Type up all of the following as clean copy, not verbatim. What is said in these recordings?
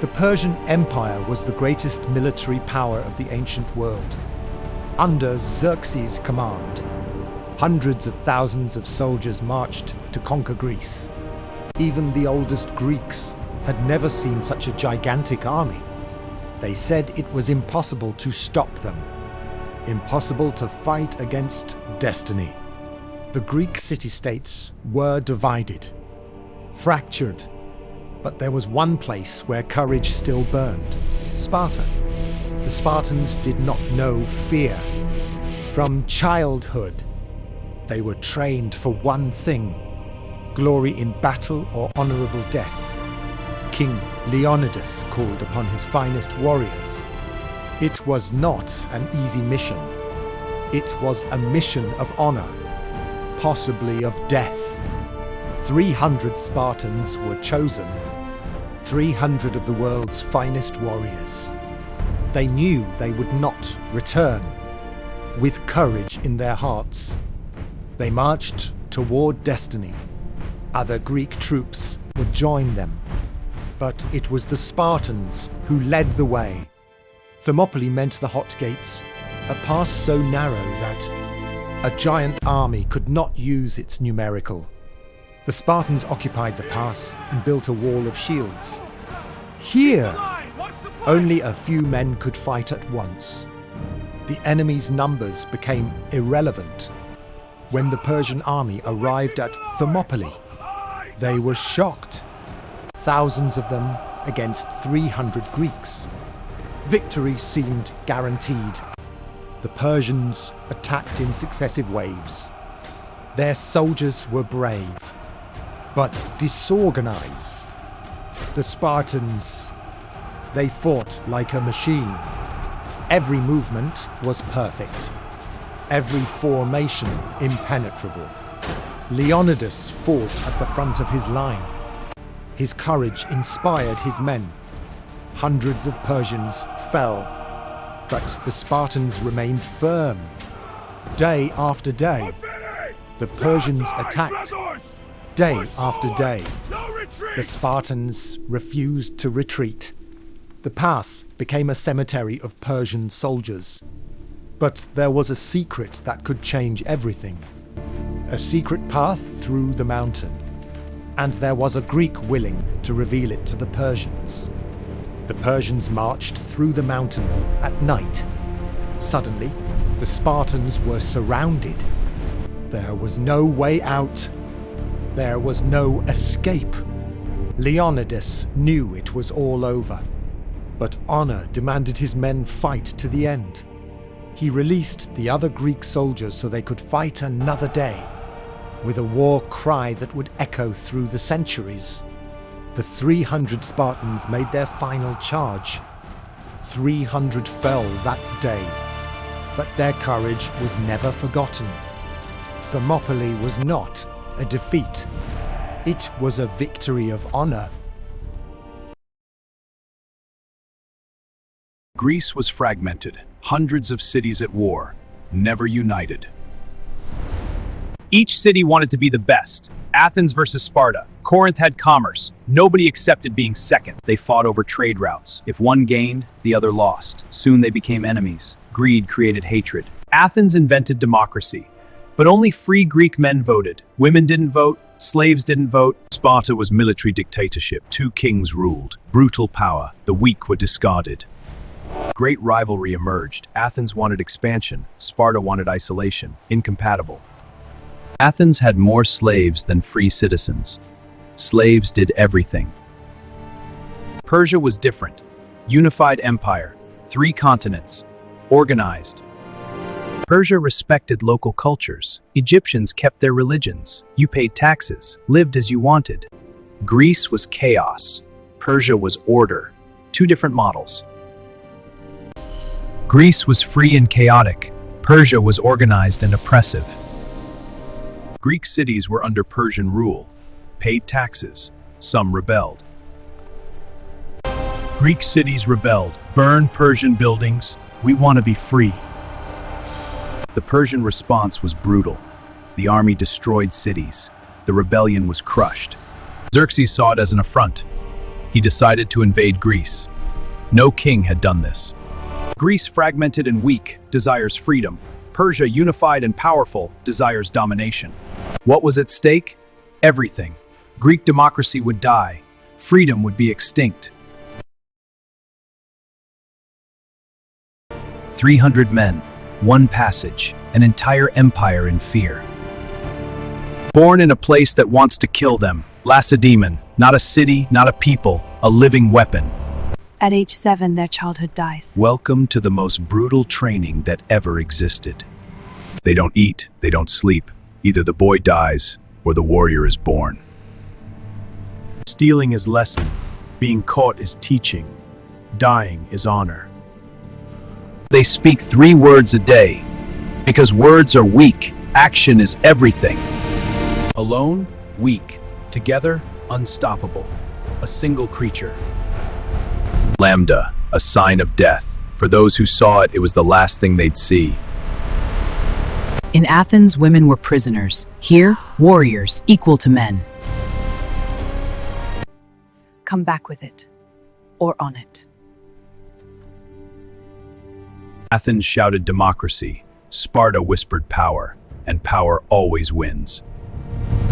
The Persian Empire was the greatest military power of the ancient world. Under Xerxes' command, hundreds of thousands of soldiers marched to conquer Greece. Even the oldest Greeks had never seen such a gigantic army. They said it was impossible to stop them, impossible to fight against destiny. The Greek city-states were divided, fractured, but there was one place where courage still burned: Sparta. The Spartans did not know fear. From childhood, they were trained for one thing: glory in battle or honorable death. King Leonidas called upon his finest warriors. It was not an easy mission. It was a mission of honor, possibly of death. 300 Spartans were chosen, 300 of the world's finest warriors. They knew they would not return. With courage in their hearts, they marched toward destiny. Other Greek troops would join them, but it was the Spartans who led the way. Thermopylae meant the Hot Gates, a pass so narrow that a giant army could not use its numerical. The Spartans occupied the pass and built a wall of shields. Here, only a few men could fight at once. The enemy's numbers became irrelevant. When the Persian army arrived at Thermopylae, they were shocked. Thousands of them against 300 Greeks. Victory seemed guaranteed. The Persians attacked in successive waves. Their soldiers were brave, but disorganized. The Spartans, they fought like a machine. Every movement was perfect, every formation impenetrable. Leonidas fought at the front of his line. His courage inspired his men. Hundreds of Persians fell, but the Spartans remained firm. Day after day, the Persians attacked. Day after day, the Spartans refused to retreat. The pass became a cemetery of Persian soldiers. But there was a secret that could change everything. A secret path through the mountain. And there was a Greek willing to reveal it to the Persians. The Persians marched through the mountain at night. Suddenly, the Spartans were surrounded. There was no way out. There was no escape. Leonidas knew it was all over. But honor demanded his men fight to the end. He released the other Greek soldiers so they could fight another day. With a war cry that would echo through the centuries, the 300 Spartans made their final charge. 300 fell that day, but their courage was never forgotten. Thermopylae was not a defeat. It was a victory of honor. Greece was fragmented, hundreds of cities at war, never united. Each city wanted to be the best. Athens versus Sparta. Corinth had commerce. Nobody accepted being second. They fought over trade routes. If one gained, the other lost. Soon they became enemies. Greed created hatred. Athens invented democracy, but only free Greek men voted. Women didn't vote, slaves didn't vote. Sparta was military dictatorship. 2 kings ruled. Brutal power. The weak were discarded. Great rivalry emerged. Athens wanted expansion. Sparta wanted isolation. Incompatible. Athens had more slaves than free citizens. Slaves did everything. Persia was different. Unified empire. 3 continents. Organized. Persia respected local cultures. Egyptians kept their religions. You paid taxes, lived as you wanted. Greece was chaos. Persia was order. 2 different models. Greece was free and chaotic. Persia was organized and oppressive. Greek cities were under Persian rule, paid taxes. Some rebelled. Greek cities rebelled. Burn Persian buildings. We want to be free. The Persian response was brutal. The army destroyed cities. The rebellion was crushed. Xerxes saw it as an affront. he decided to invade Greece. No king had done this. Greece, fragmented and weak, desires freedom. Persia, unified and powerful, desires domination. What was at stake? Everything. Greek democracy would die. Freedom would be extinct. 300 men, one passage, an entire empire in fear. Born in a place that wants to kill them, Lacedaemon, not a city, not a people, a living weapon. At age 7, their childhood dies. Welcome to the most brutal training that ever existed. They don't eat, they don't sleep. Either the boy dies or the warrior is born. Stealing is lesson, being caught is teaching, dying is honor. They speak 3 words a day. Because words are weak, action is everything. Alone, weak. Together, unstoppable. A single creature. Lambda, a sign of death. For those who saw it, it was the last thing they'd see. In Athens, women were prisoners. Here, warriors, equal to men. Come back with it. Or on it. Athens shouted democracy. Sparta whispered power. And power always wins.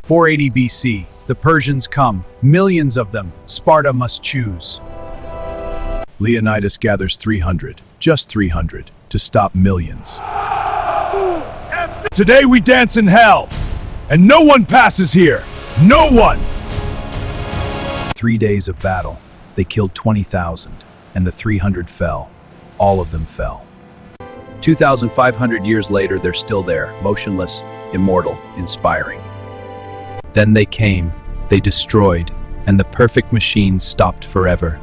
480 BC, the Persians come. Millions of them. Sparta must choose. Leonidas gathers 300, just 300, to stop millions. Today we dance in hell, and no one passes here. No one! 3 days of battle. They killed 20,000, and the 300 fell. All of them fell. 2,500 years later, they're still there, motionless, immortal, inspiring. Then they came, they destroyed, and the perfect machine stopped forever.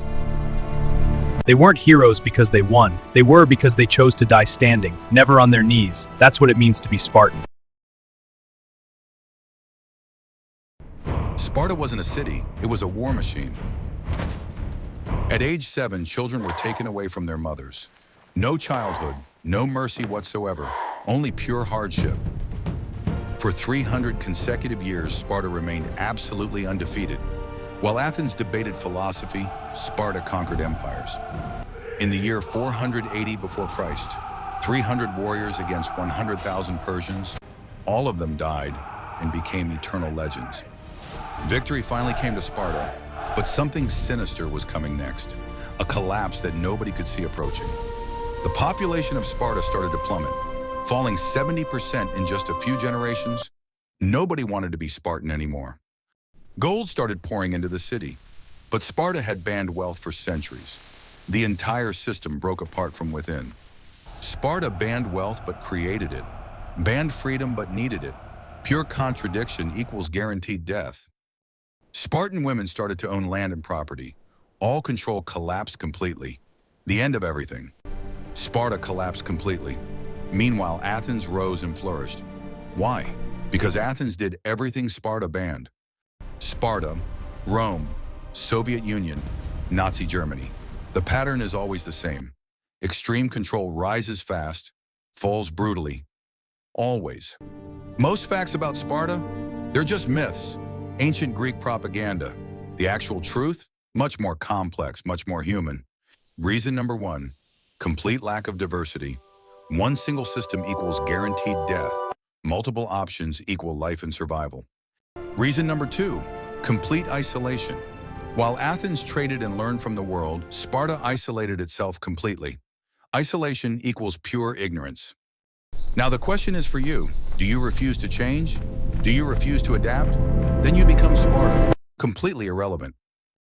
They weren't heroes because they won. They were because they chose to die standing, never on their knees. That's what it means to be Spartan. Sparta wasn't a city, it was a war machine. At age 7, children were taken away from their mothers. No childhood, no mercy whatsoever, only pure hardship. For 300 consecutive years, Sparta remained absolutely undefeated. While Athens debated philosophy, Sparta conquered empires. In the year 480 before Christ, 300 warriors against 100,000 Persians, all of them died and became eternal legends. Victory finally came to Sparta, but something sinister was coming next, a collapse that nobody could see approaching. The population of Sparta started to plummet, falling 70% in just a few generations. Nobody wanted to be Spartan anymore. Gold started pouring into the city, but Sparta had banned wealth for centuries. The entire system broke apart from within. Sparta banned wealth but created it, banned freedom but needed it. Pure contradiction equals guaranteed death. Spartan women started to own land and property. All control collapsed completely. The end of everything. Sparta collapsed completely. Meanwhile, Athens rose and flourished. Why? Because Athens did everything Sparta banned. Sparta, Rome, Soviet Union, Nazi Germany. The pattern is always the same. Extreme control rises fast, falls brutally. Always. Most facts about Sparta, they're just myths, ancient Greek propaganda. The actual truth, much more complex, much more human. Reason number 1, complete lack of diversity. One single system equals guaranteed death. Multiple options equal life and survival. Reason number 2, complete isolation. While Athens traded and learned from the world, Sparta isolated itself completely. Isolation equals pure ignorance. Now the question is for you. Do you refuse to change? Do you refuse to adapt? Then you become Sparta, completely irrelevant.